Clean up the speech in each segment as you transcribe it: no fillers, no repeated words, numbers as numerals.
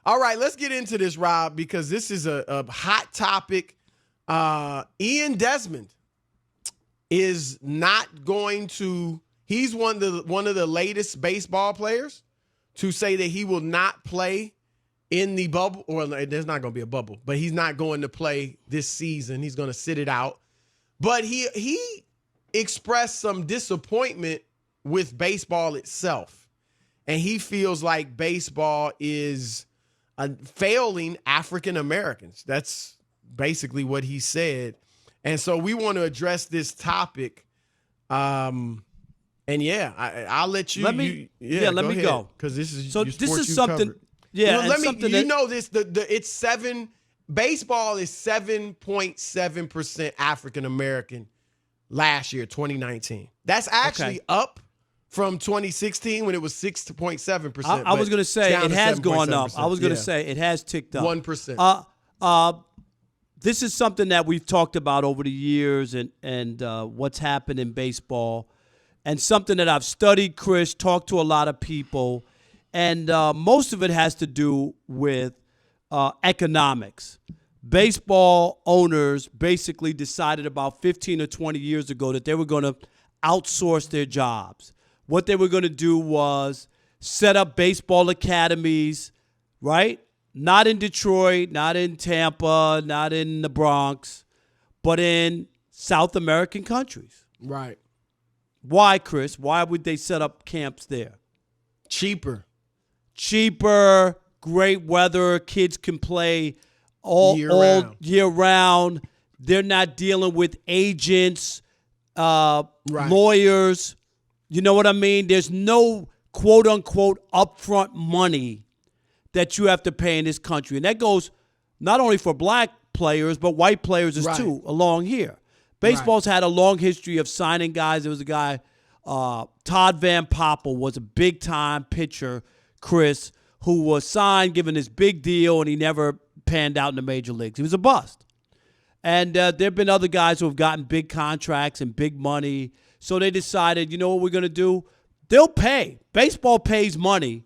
All right, let's get into this, Rob, because this is a hot topic. Ian Desmond is not going to. He's one of the latest baseball players to say that he will not play in the bubble, or there's not going to be a bubble, but he's not going to play this season. He's going to sit it out. But he expressed some disappointment with baseball itself, and he feels like baseball is failing African Americans. That's basically what he said. And so we want to address this topic. And I'll let you. Let me go because this is something. Covered. Yeah, well, let me. something this. It's 7. Baseball is 7.7% African American last year, 2019. That's actually up from 2016 when it was 6.7%. I was going to say it has gone up. I was going to say it has ticked up 1%. This is something that we've talked about over the years, and what's happened in baseball, and something that I've studied, Chris, talked to a lot of people, and most of it has to do with economics. Baseball owners basically decided about 15 or 20 years ago that they were going to outsource their jobs. What they were going to do was set up baseball academies, right? Not in Detroit, not in Tampa, not in the Bronx, but in South American countries. Right. Why, Chris? Why would they set up camps there? Cheaper, great weather, kids can play all year round. They're not dealing with agents, lawyers. You know what I mean? There's no quote-unquote upfront money that you have to pay in this country. And that goes not only for black players, but white players too along here. Baseball's had a long history of signing guys. There was a guy, Todd Van Poppel was a big-time pitcher, Chris, who was signed, given this big deal, and he never panned out in the major leagues. He was a bust. And there have been other guys who have gotten big contracts and big money. So they decided, you know what we're going to do? They'll pay. Baseball pays money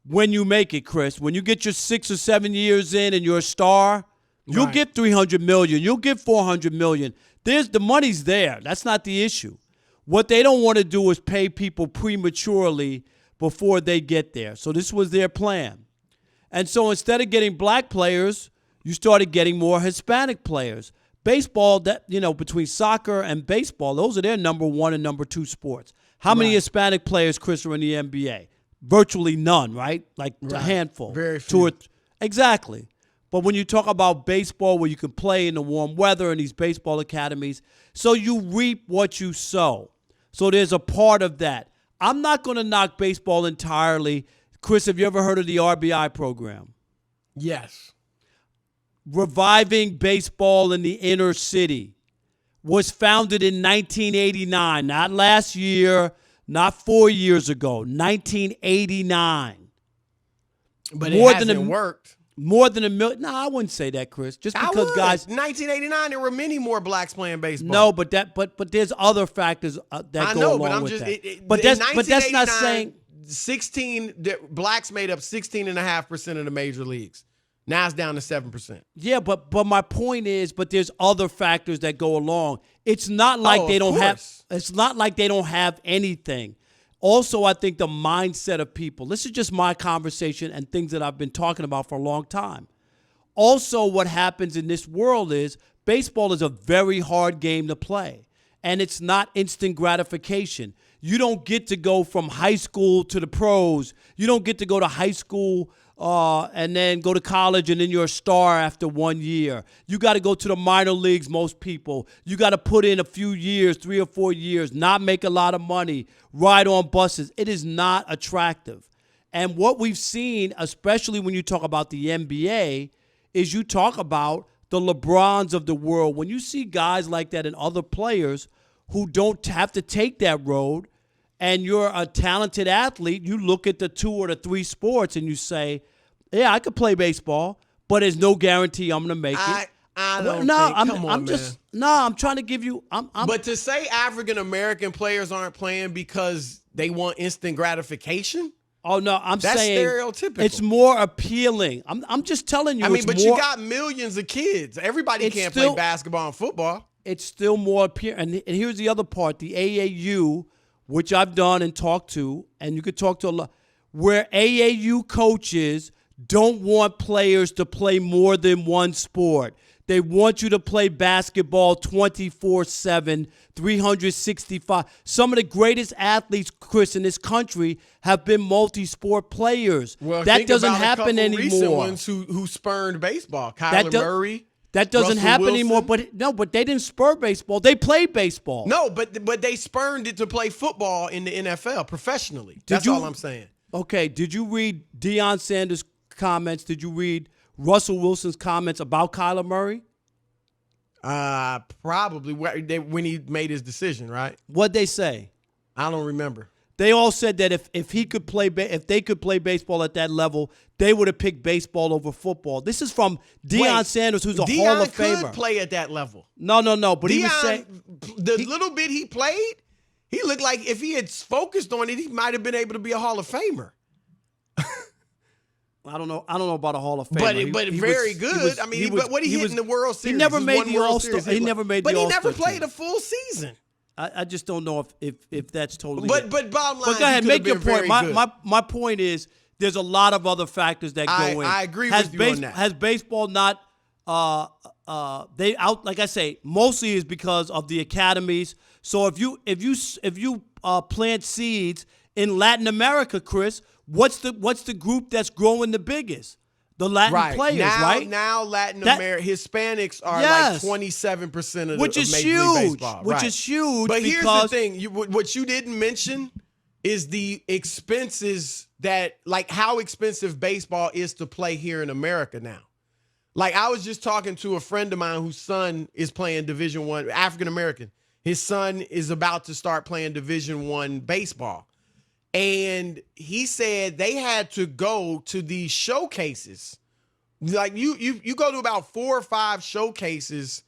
when you make it, Chris. When you get your 6 or 7 years in and you're a star, you'll get $300 million. You'll get $400 million. The money's there. That's not the issue. What they don't want to do is pay people prematurely before they get there. So this was their plan. And so instead of getting black players, you started getting more Hispanic players. Baseball, between soccer and baseball, those are their number 1 and number 2 sports. How many Hispanic players, Chris, are in the NBA? Virtually none, right? Like a handful. Very few. Exactly. But when you talk about baseball where you can play in the warm weather in these baseball academies, so you reap what you sow. So there's a part of that. I'm not going to knock baseball entirely. Chris, have you ever heard of the RBI program? Yes. Reviving baseball in the inner city was founded in 1989, not last year, not 4 years ago, 1989. But it hasn't worked. More than $1 million. No, I wouldn't say that, Chris. Just because guys, 1989, there were many more blacks playing baseball. No, but there's other factors that go along with that. But that's not saying 16 blacks made up 16.5% of the major leagues. Now it's down to 7%. Yeah, but my point is, but there's other factors that go along. It's not like they don't have. It's not like they don't have anything. Also, I think the mindset of people. This is just my conversation and things that I've been talking about for a long time. Also, what happens in this world is baseball is a very hard game to play, and it's not instant gratification. You don't get to go from high school to the pros. You don't get to go to high school and then go to college and then you're a star after 1 year. You got to go to the minor leagues, most people. You got to put in a few years, 3 or 4 years, not make a lot of money, ride on buses. It is not attractive. And what we've seen, especially when you talk about the NBA, is you talk about the LeBrons of the world. When you see guys like that and other players who don't have to take that road, and you're a talented athlete, you look at the 2 or the 3 sports and you say, yeah, I could play baseball, but there's no guarantee I'm going to make it. I don't think. I'm trying to give you. But to say African American players aren't playing because they want instant gratification, Oh no, That's saying stereotypical. it's more appealing. I'm just telling you. I mean, but you got millions of kids. Everybody can't play basketball and football. It's still more appealing. And here's the other part: the AAU, which I've done and talked to, and you could talk to a lot, where AAU coaches don't want players to play more than one sport. They want you to play basketball 24/7, 365. Some of the greatest athletes, Chris, in this country have been multi-sport players. Well, that doesn't happen anymore. Recent ones who spurned baseball, Kyler Murray. That doesn't Russell happen Wilson. anymore. But they didn't spur baseball. They played baseball. No, but they spurned it to play football in the NFL professionally. That's all I'm saying. Okay, did you read Deion Sanders' comments? Did you read Russell Wilson's comments about Kyler Murray? Probably when he made his decision, right? What'd they say? I don't remember. They all said that if he could play, if they could play baseball at that level, they would have picked baseball over football. This is from Deion Sanders, who's a Hall of Famer. Deion could play at that level. No. But he was saying little bit he played, he looked like if he had focused on it, he might have been able to be a Hall of Famer. I don't know about a Hall of Famer, but very good. But what he hit in the World Series? He never made the All-Star. He never made the All-Star. But he never played a full season. I just don't know if that's totally. But bottom line, but go ahead, make your point. My point is there's a lot of other factors that go in. I agree with you on that. Has baseball not? They out, like I say, mostly is because of the academies. So if you plant seeds in Latin America, Chris, what's the group that's growing the biggest? The Latin players, right? Now Latin America, Hispanics are like 27% of the which is Major League Baseball. Which is huge. But here's the thing: what you didn't mention is the expenses that, like, how expensive baseball is to play here in America now. Like, I was just talking to a friend of mine whose son is playing Division I, African American. His son is about to start playing Division I baseball. And he said they had to go to these showcases. Like you go to about 4 or 5 showcases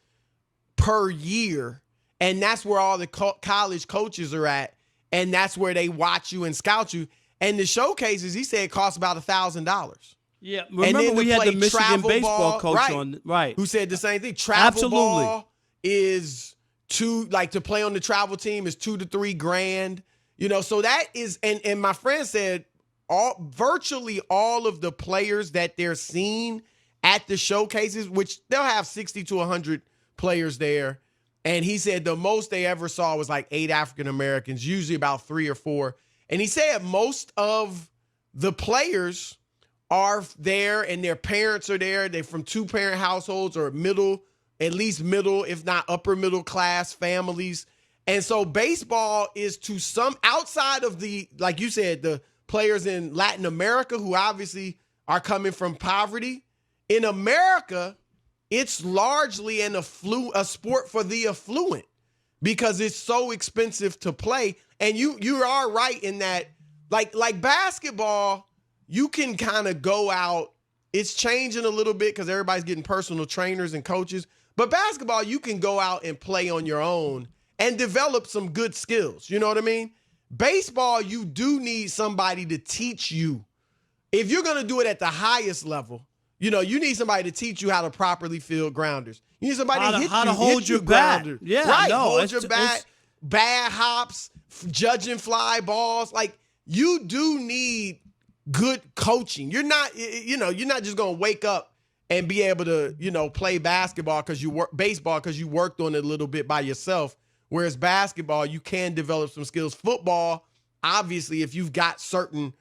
per year, and that's where all the college coaches are at, and that's where they watch you and scout you. And the showcases, he said, cost about $1,000. Yeah, remember we had the Michigan baseball coach on, right? Who said the same thing. Travel ball is to play on the travel team is $2,000 to $3,000. You know, so that is, and my friend said virtually all of the players that they're seeing at the showcases, which they'll have 60 to 100 players there. And he said the most they ever saw was like 8 African Americans, usually about 3 or 4. And he said most of the players are there and their parents are there. They're from 2-parent households or at least middle, if not upper middle class families. And so baseball is to some, outside of the, like you said, the players in Latin America who obviously are coming from poverty. In America, it's largely a sport for the affluent because it's so expensive to play. And you are right in that, like basketball, you can kind of go out. It's changing a little bit because everybody's getting personal trainers and coaches. But basketball, you can go out and play on your own and develop some good skills. You know what I mean? Baseball, you do need somebody to teach you. If you're going to do it at the highest level, you need somebody to teach you how to properly field grounders. You need somebody to hold your bat. Yeah, right. Hold your bat, bad hops, judging fly balls. Like, you do need good coaching. You're not just going to wake up and be able to, play baseball because you worked on it a little bit by yourself. Whereas basketball, you can develop some skills. Football, obviously, if you've got certain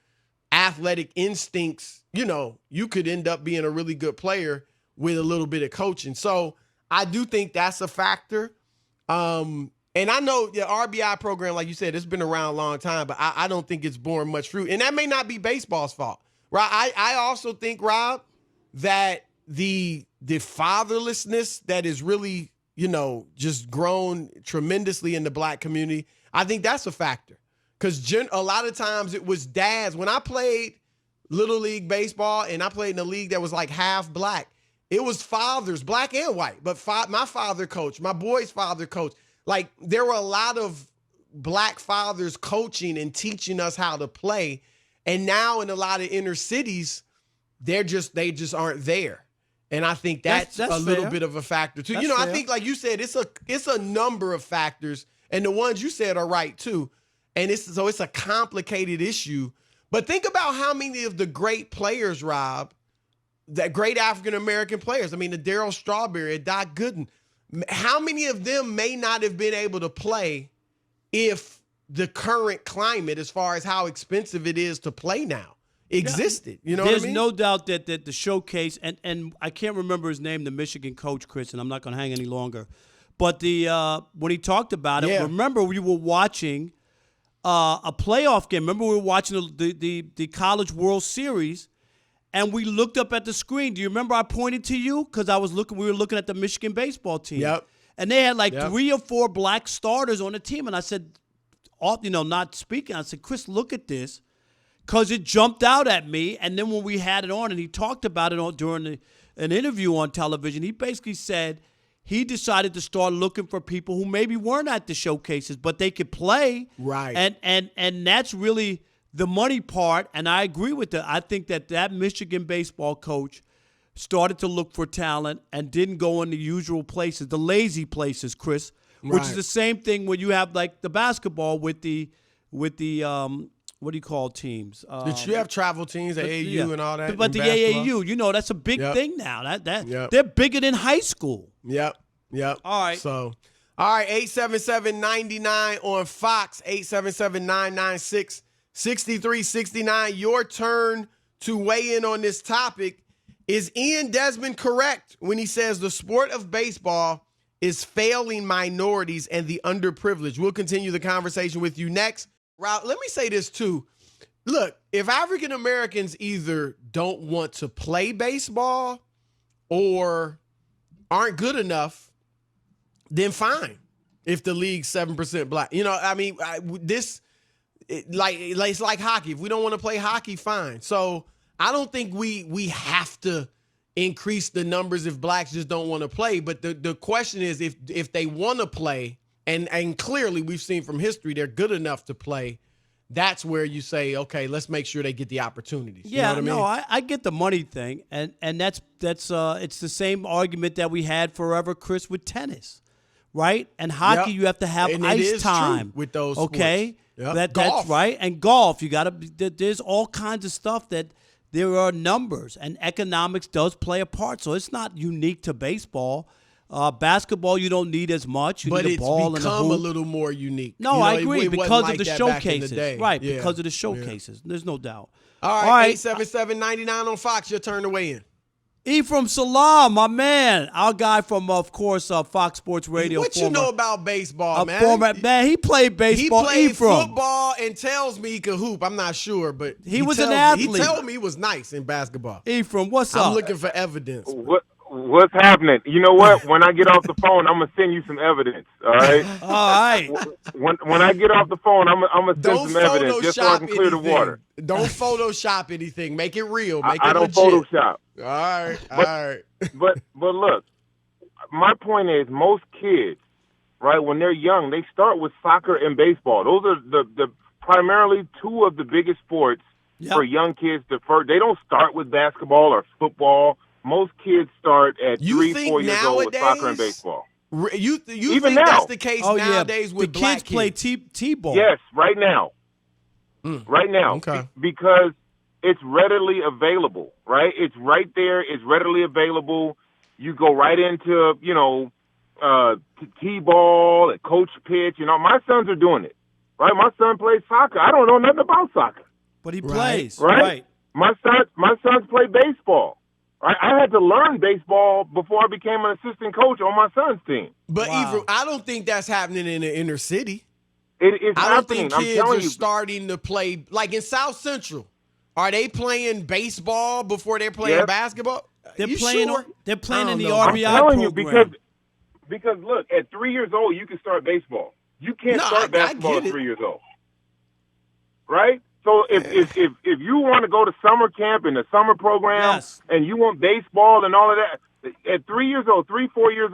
athletic instincts, you could end up being a really good player with a little bit of coaching. So I do think that's a factor. And I know the RBI program, like you said, it's been around a long time, but I don't think it's borne much fruit. And that may not be baseball's fault. Right? I also think, Rob, that the fatherlessness that is really just grown tremendously in the black community, I think that's a factor. Because a lot of times it was dads. When I played Little League baseball and I played in a league that was like half black, it was fathers, black and white. But my father coached, my boy's father coached. Like, there were a lot of black fathers coaching and teaching us how to play. And now in a lot of inner cities, they just aren't there. And I think that's a little bit of a factor too. That's I fair. think like you said, it's a number of factors, and the ones you said are right too. And it's a complicated issue. But think about how many of the great players, Rob, that great African American players. I mean, the Darryl Strawberry, Doc Gooden. How many of them may not have been able to play if the current climate, as far as how expensive it is to play now, existed? You know what I mean? There's no doubt that the showcase, and I can't remember his name, the Michigan coach, Chris, and I'm not going to hang any longer. But when he talked about it, remember we were watching a playoff game. Remember we were watching the College World Series, and we looked up at the screen. Do you remember I pointed to you? Because we were looking at the Michigan baseball team. Yep. And they had 3 or 4 black starters on the team. And I said, not speaking, I said, Chris, look at this. Because it jumped out at me. And then when we had it on and he talked about it during an interview on television, he basically said he decided to start looking for people who maybe weren't at the showcases, but they could play. Right. And that's really the money part. And I agree with that. I think that Michigan baseball coach started to look for talent and didn't go in the usual places, the lazy places, Chris, which is the same thing when you have like the basketball with the what do you call teams? Did you have travel teams, the AAU and all that? But the basketball? AAU, that's a big thing now. They're bigger than high school. Yep. All right. So, all right, 877-99 on Fox, 877-996-6369. Your turn to weigh in on this topic. Is Ian Desmond correct when he says the sport of baseball is failing minorities and the underprivileged? We'll continue the conversation with you next. Rob, let me say this too. Look, if African Americans either don't want to play baseball or aren't good enough, then fine. If the league's 7% black, it's like hockey. If we don't want to play hockey, fine. So I don't think we have to increase the numbers if blacks just don't want to play. But the question is if they want to play, and clearly we've seen from history they're good enough to play, that's where you say, okay, let's make sure they get the opportunities. Yeah, you know what I mean? I get the money thing, and that's it's the same argument that we had forever, Chris, with tennis, right? And hockey, you have to have and ice time with those. Okay, yep. That's right. And golf, you got to. There's all kinds of stuff that there are numbers, and economics does play a part. So it's not unique to baseball. Basketball, you don't need as much. You need a ball and a hoop. But it's become a little more unique. No, I agree, because of the showcases. Right, because of the showcases. There's no doubt. All right, 877-99 on Fox. Your turn to weigh in. Ephraim Salam, my man. Our guy from, of course, Fox Sports Radio. What you know about baseball, man? He played baseball. He played Ephraim. football and tells me he could hoop. I'm not sure, but he was an athlete. He told me he was nice in basketball. Ephraim, what's up? I'm looking for evidence. What's happening? You know what? When I get off the phone, I'm gonna send you some evidence. All right. All right. When I get off the phone, I'm gonna send some evidence just so I can clear the water. Don't Photoshop anything. Make it real. I don't Photoshop. All right. But look, my point is, most kids, right, when they're young, they start with soccer and baseball. Those are the primarily two of the biggest sports for young kids. They don't start with basketball or football. Most kids start at 3-4 years old with soccer and baseball. You Even think now. that's the case nowadays with the black kids play T-ball? Yes, right now. Right now. Okay. Because it's readily available, right? It's right there. It's readily available. You go right into, T-ball and coach pitch. My sons are doing it, right? My son plays soccer. I don't know nothing about soccer. But he plays. Right? My sons play baseball. I had to learn baseball before I became an assistant coach on my son's team. But Ephraim, I don't think that's happening in the inner city. It's I don't happening. think kids are starting to play, like in South Central. Are they playing baseball before they're playing basketball? They're you playing. Sure? They're playing in the know. RBI I'm telling program. you because look, at 3 years old you can start baseball. You can't start basketball at 3 years old, right? So if you want to go to summer camp and the summer program and you want baseball and all of that, at 3 years old, 3 and 4 years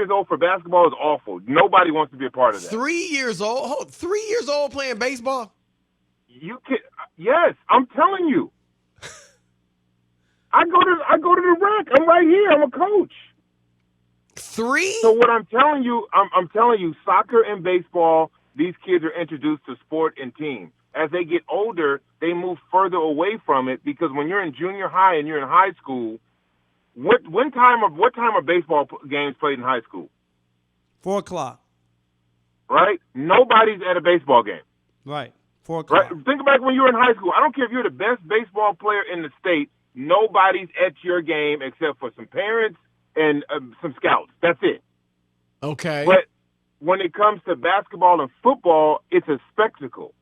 old for basketball is awful. Nobody wants to be a part of that. 3 years old? 3 years old playing baseball? You can. Yes, I'm telling you. I go to the rec. I'm right here. I'm a coach. 3? So what I'm telling you, I'm telling you, soccer and baseball, these kids are introduced to sport and team. As they get older, they move further away from it because when you're in junior high and you're in high school, what time are baseball games played in high school? 4 o'clock. Right? Nobody's at a baseball game. Right. 4 o'clock. Right? Think back when you were in high school. I don't care if you're the best baseball player in the state. Nobody's at your game except for some parents and some scouts. That's it. Okay. But when it comes to basketball and football, it's a spectacle.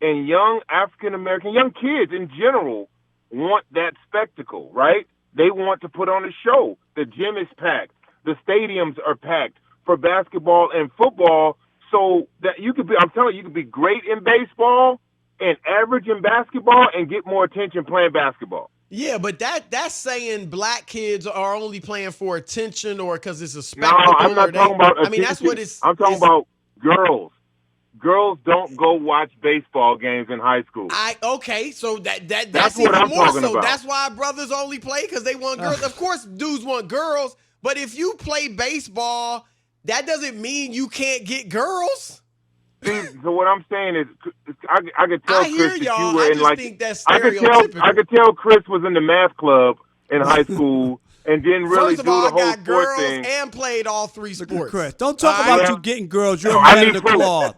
And young African-American, young kids in general want that spectacle, right? They want to put on a show. The gym is packed. The stadiums are packed for basketball and football so that you could be, I'm telling you, you could be great in baseball and average in basketball and get more attention playing basketball. Yeah, but that's saying black kids are only playing for attention or because it's a spectacle. No, I'm not talking about attention. I mean, that's what it's. I'm talking about girls. Girls don't go watch baseball games in high school. Okay, so that's what even I'm more talking so. about. That's why brothers only play because they want girls. Of course, dudes want girls, but if you play baseball, that doesn't mean you can't get girls. So what I'm saying is, I could tell I hear Chris y'all. that you were I in just like. think that's I stereotypical. could tell Chris was in the math club in high school and didn't really First of do all, the I whole got sport girls thing. and played all 3 sports. Chris, don't talk All about right? you getting girls. You're a I man need of the proof. cloth.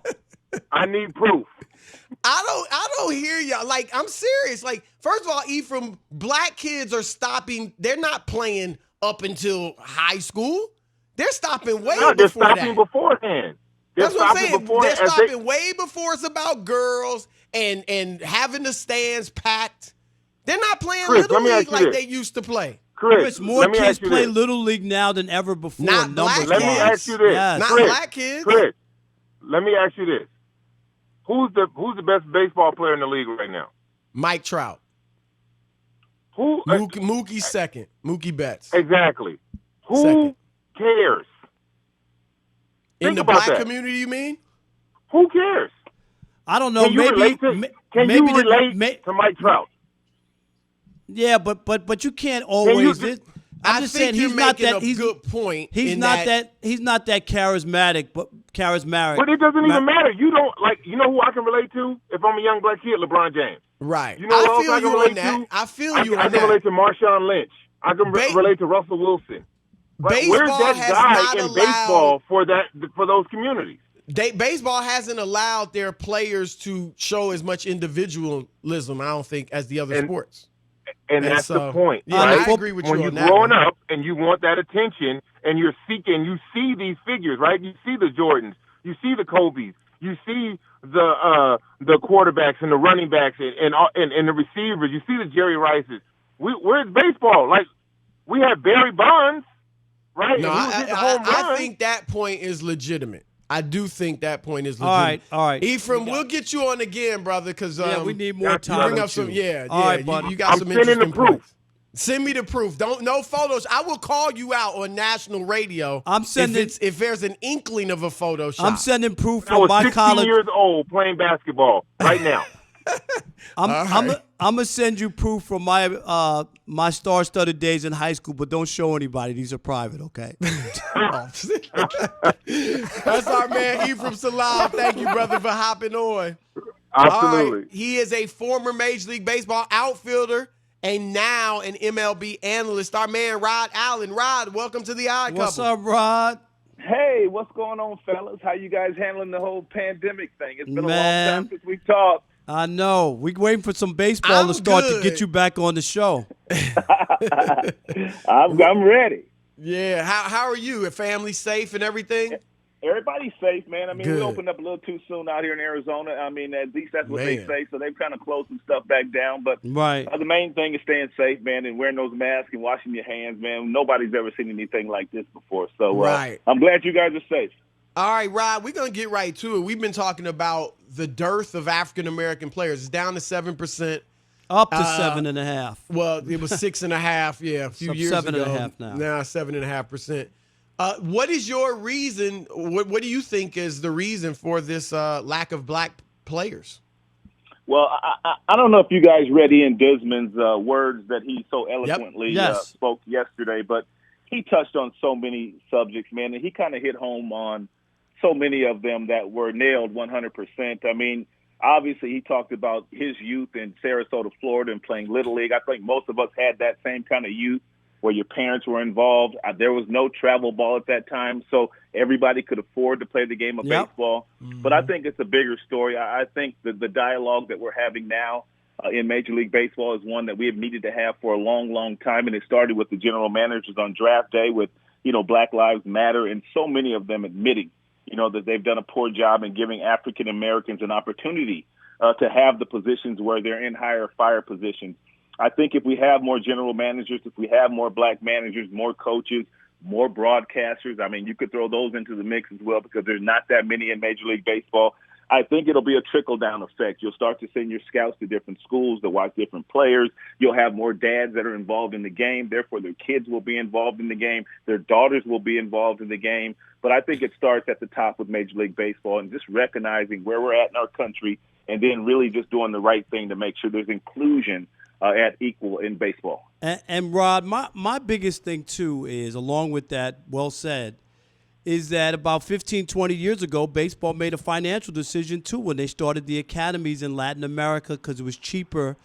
I need proof. I don't hear y'all. Like, I'm serious. Like, first of all, Ephraim, black kids are stopping. They're not playing up until high school. They're stopping way No, they're before stopping that. beforehand. That's what I'm saying. They're As stopping way before it's about girls and having the stands packed. They're not playing Chris, Little let me League ask you like this. they used to play. Chris, more let me kids ask you play this. Little League now than ever before. Not black numbers Let me kids. wise. ask you this. Yes. Not Chris, black kids. Chris, let me ask you this. Who's the best baseball player in the league right now? Mike Trout. Who? Mookie's second. Mookie Betts. Exactly. Who Second. cares? In Think the about black that. community, you mean? Who cares? I don't know. Can you relate to, can maybe you relate to Mike Trout? Yeah, but you can't always. I'm I just think saying you're he's not making that. a He's good point. He's in not that. He's not that charismatic. But charismatic. But it doesn't even matter. You don't like. You know who I can relate to? If I'm a young black kid, LeBron James. Right. You know who I else feel I can you on relate that. to? I feel I you on can that. relate to Marshawn Lynch. I can relate to Russell Wilson. Right? Where's Baseball that has guy not in allowed- baseball for those communities? Baseball hasn't allowed their players to show as much individualism, I don't think, as the other sports. And that's the point. Yeah, right? I agree with when you you're on that. growing one. up and you want that attention and you're seeking, you see these figures, right? You see the Jordans, you see the Kobe's, you see the quarterbacks and the running backs and the receivers. You see the Jerry Rices. Where's baseball? Like we have Barry Bonds, right? No, And he was hitting home I runs. think that point is legitimate. I do think that point is legitimate. All right. Ephraim, we'll get you on again, brother, because we need more that's time. bring with up some. you. Yeah, All right, you buddy. got I'm some sending the interesting proof. points. Send me the proof. No photos. I will call you out on national radio. I'm sending- if there's an inkling of a Photoshop. I'm sending proof I from was my 16 college. years old playing basketball right now. I'm gonna send you proof from my star-studded days in high school, but don't show anybody. These are private, okay? That's our man Ephraim Salam. Thank you, brother, for hopping on. Absolutely. All right. He is a former Major League Baseball outfielder and now an MLB analyst. Our man Rod Allen. Rod, welcome to the Odd What's Couple. up, Rod? Hey, what's going on, fellas? How you guys handling the whole pandemic thing? It's been a long Man. time since we talked. I know. We're waiting for some baseball I'm to start good. to get you back on the show. I'm ready. Yeah. How are you? A family safe and everything? Everybody's safe, man. I mean, Good. we opened up a little too soon out here in Arizona. I mean, at least that's what they Man. say. So they've kind of closed some stuff back down. But Right. the main thing is staying safe, man, and wearing those masks and washing your hands, man. Nobody's ever seen anything like this before. So Right. I'm glad you guys are safe. All right, Rod, we're going to get right to it. We've been talking about the dearth of African-American players. It's down to 7%. Up to 7.5. Well, it was 6.5, a few years ago. 7.5 now. Now 7.5%. What is your reason? What do you think is the reason for this lack of black players? Well, I don't know if you guys read Ian Desmond's words that he so eloquently Yes. spoke yesterday, but he touched on so many subjects, man, and he kind of hit home on so many of them that were nailed 100%. I mean, obviously he talked about his youth in Sarasota, Florida, and playing Little League. I think most of us had that same kind of youth where your parents were involved. There was no travel ball at that time, so everybody could afford to play the game of baseball. Mm-hmm. But I think it's a bigger story. I think the dialogue that we're having now in Major League Baseball is one that we have needed to have for a long, long time, and it started with the general managers on draft day with, Black Lives Matter, and so many of them admitting, that they've done a poor job in giving African Americans an opportunity to have the positions where they're in higher fire positions. I think if we have more general managers, if we have more black managers, more coaches, more broadcasters, I mean, you could throw those into the mix as well because there's not that many in Major League Baseball. I think it'll be a trickle-down effect. You'll start to send your scouts to different schools to watch different players. You'll have more dads that are involved in the game. Therefore, their kids will be involved in the game. Their daughters will be involved in the game. But I think it starts at the top with Major League Baseball and just recognizing where we're at in our country and then really just doing the right thing to make sure there's inclusion at equal in baseball. And Rod, my biggest thing, too, is, along with that, well said, is that about 15, 20 years ago, baseball made a financial decision, too, when they started the academies in Latin America because it was cheaper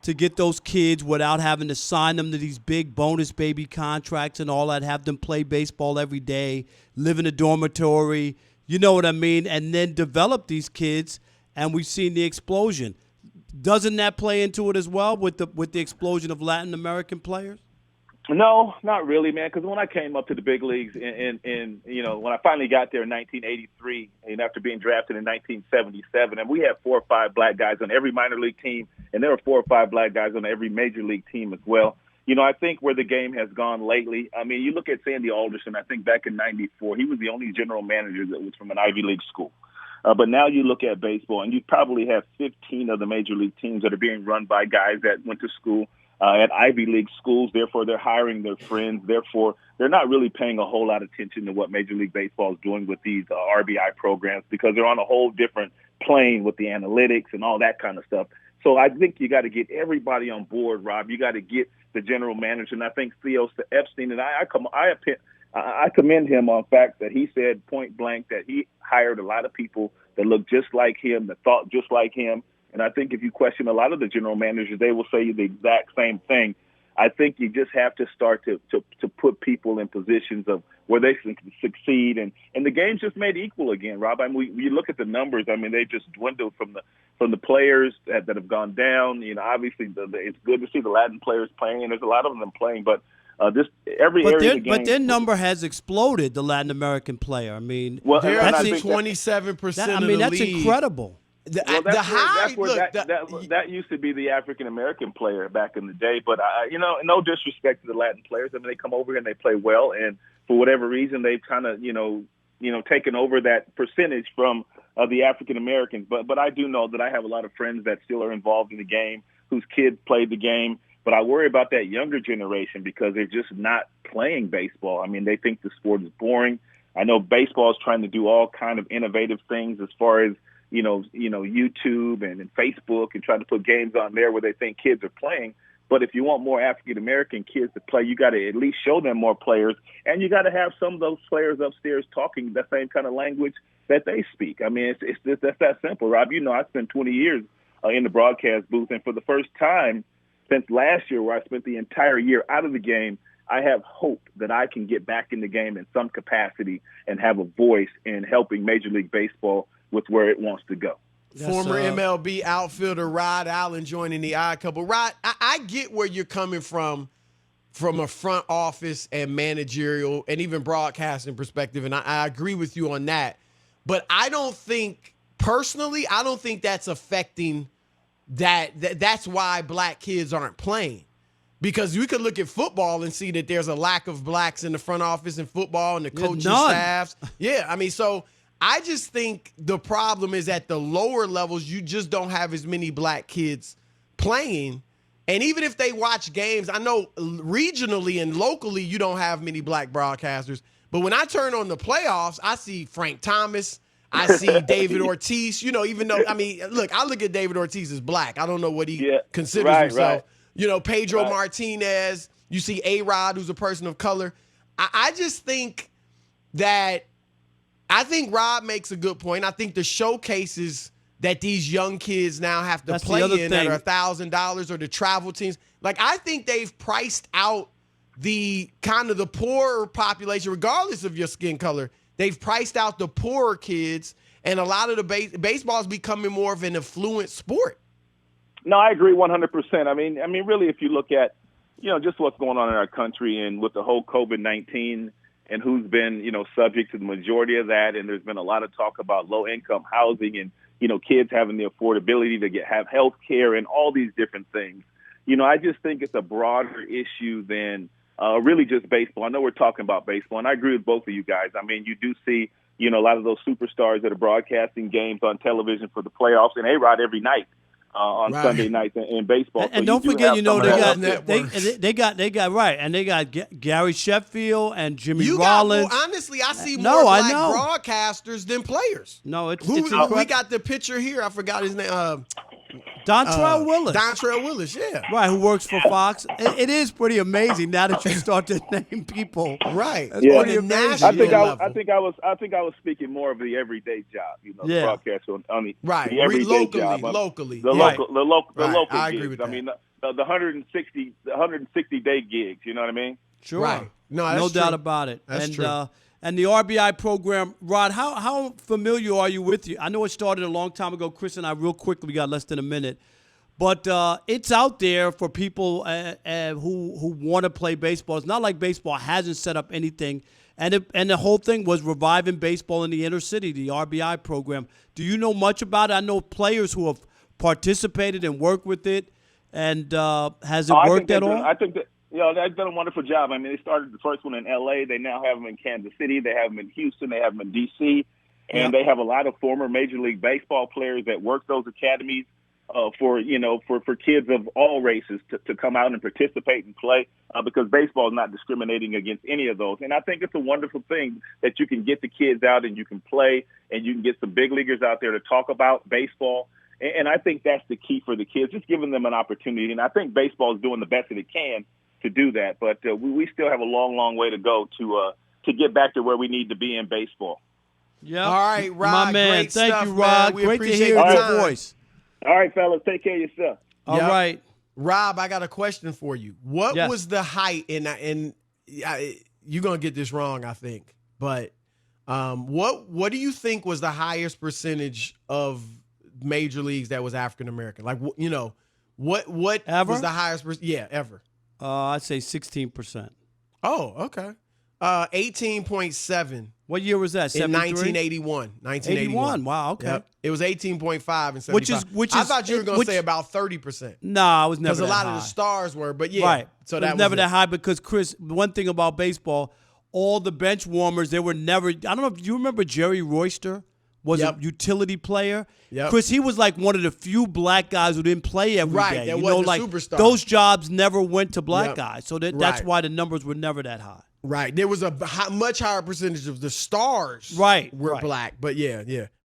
to get those kids without having to sign them to these big bonus baby contracts and all that, have them play baseball every day, live in a dormitory, you know what I mean, and then develop these kids, and we've seen the explosion. Doesn't that play into it as well with the explosion of Latin American players? No, not really, man. Because when I came up to the big leagues, in when I finally got there in 1983, and after being drafted in 1977, and we had 4 or 5 black guys on every minor league team, and there were 4 or 5 black guys on every major league team as well. I think where the game has gone lately, I mean, you look at Sandy Alderson. I think back in '94, he was the only general manager that was from an Ivy League school. But now you look at baseball, and you probably have 15 of the major league teams that are being run by guys that went to school at Ivy League schools. Therefore, they're hiring their friends. Therefore, they're not really paying a whole lot of attention to what Major League Baseball is doing with these RBI programs because they're on a whole different plane with the analytics and all that kind of stuff. So I think you got to get everybody on board, Rob. You got to get the general manager, and I think Theo Epstein, and I commend him on the fact that he said point blank that he hired a lot of people that looked just like him, that thought just like him. And I think if you question a lot of the general managers, they will say the exact same thing. I think you just have to start to put people in positions of where they can succeed. And the game's just made equal again, Rob. I mean, we look at the numbers. I mean, they just dwindled from the players that have gone down. Obviously, it's good to see the Latin players playing, and there's a lot of them playing. But every area of the game. But their number has exploded, the Latin American player. I mean, they're at that's 27% of the league. That's incredible. That used to be the African American player back in the day, but no disrespect to the Latin players. I mean, they come over here and they play well, and for whatever reason, they've kind of taken over that percentage from the African Americans. But I do know that I have a lot of friends that still are involved in the game, whose kids played the game. But I worry about that younger generation because they're just not playing baseball. I mean, they think the sport is boring. I know baseball is trying to do all kind of innovative things as far as YouTube and Facebook and trying to put games on there where they think kids are playing. But if you want more African-American kids to play, you got to at least show them more players. And you got to have some of those players upstairs talking the same kind of language that they speak. I mean, it's that's that simple, Rob. I spent 20 years in the broadcast booth. And for the first time since last year, where I spent the entire year out of the game, I have hope that I can get back in the game in some capacity and have a voice in helping Major League Baseball with where it wants to go. Former MLB outfielder Rod Allen joining the Odd Couple. Rod, I get where you're coming from a front office and managerial and even broadcasting perspective, and I agree with you on that. But I don't think that's affecting that's why black kids aren't playing. Because we could look at football and see that there's a lack of blacks in the front office in football and the coaching staffs. Yeah, I mean, so I just think the problem is at the lower levels, you just don't have as many black kids playing. And even if they watch games, I know regionally and locally you don't have many black broadcasters. But when I turn on the playoffs, I see Frank Thomas. I see David Ortiz. Even though look, I look at David Ortiz as black. I don't know what he considers himself. Right. Pedro Martinez. You see A-Rod, who's a person of color. I just think that Rob makes a good point. I think the showcases that these young kids now have to play in that are $1,000 or the travel teams. Like, I think they've priced out the kind of the poorer population, regardless of your skin color. They've priced out the poorer kids, and a lot of the baseball is becoming more of an affluent sport. No, I agree 100%. I mean, really, if you look at, just what's going on in our country and with the whole COVID-19 and who's been, subject to the majority of that, and there's been a lot of talk about low-income housing and, kids having the affordability to have health care and all these different things. I just think it's a broader issue than really just baseball. I know we're talking about baseball, and I agree with both of you guys. I mean, you do see, a lot of those superstars that are broadcasting games on television for the playoffs, and A-Rod every night on Sunday nights in baseball. And don't forget, they got Gary Sheffield and Jimmy Rollins. Honestly, I see more black broadcasters than players. No, it's we got the picture here. I forgot his name. Dontrell Willis. Dontrell Willis, yeah. Right, who works for Fox. It is pretty amazing now that you start to name people. Right. That's pretty amazing. I think I was speaking more of the everyday job, the broadcast on the everyday job. Locally. The local I gigs. agree with that. I mean, the 160 day gigs, you know what I mean? Sure. Right. No doubt about it. That's true. And the RBI program, Rod, how familiar are you with you? I know it started a long time ago. Chris and I, real quickly, we got less than a minute. But it's out there for people who want to play baseball. It's not like baseball hasn't set up anything. And the whole thing was reviving baseball in the inner city, the RBI program. Do you know much about it? I know players who have participated and worked with it. And has it worked at all? I think that. They've done a wonderful job. I mean, they started the first one in L.A. They now have them in Kansas City. They have them in Houston. They have them in D.C. And they have a lot of former Major League Baseball players that work those academies for kids of all races to come out and participate and play because baseball is not discriminating against any of those. And I think it's a wonderful thing that you can get the kids out and you can play and you can get some big leaguers out there to talk about baseball. And I think that's the key for the kids, just giving them an opportunity. And I think baseball is doing the best that it can to do that, but we still have a long, long way to go to get back to where we need to be in baseball. Yeah. All right, Rod. My man. Great Thank stuff, you, Rod. man. Great to hear your voice. All right, fellas. Take care of yourself. All right. Rob, I got a question for you. What was the height, and you're going to get this wrong, I think, but what do you think was the highest percentage of major leagues that was African-American? Like, what ever? Was the highest ever? I'd say 16%. Oh, okay. 18.7. What year was that? In 1981. 1981. Wow. Okay. Yep. It was 18.5 and 75. Which I thought you were going to say about 30%. No, I was never. Because a lot high. of the stars were, but yeah. Right. So that was never that high because Chris. One thing about baseball, all the bench warmers, they were never. I don't know if you remember Jerry Royster. Was a utility player. Yep. Chris, he was like one of the few black guys who didn't play every day. That wasn't a superstar. Those jobs never went to black guys. So that's why the numbers were never that high. Right. There was a much higher percentage of the stars were black. But yeah.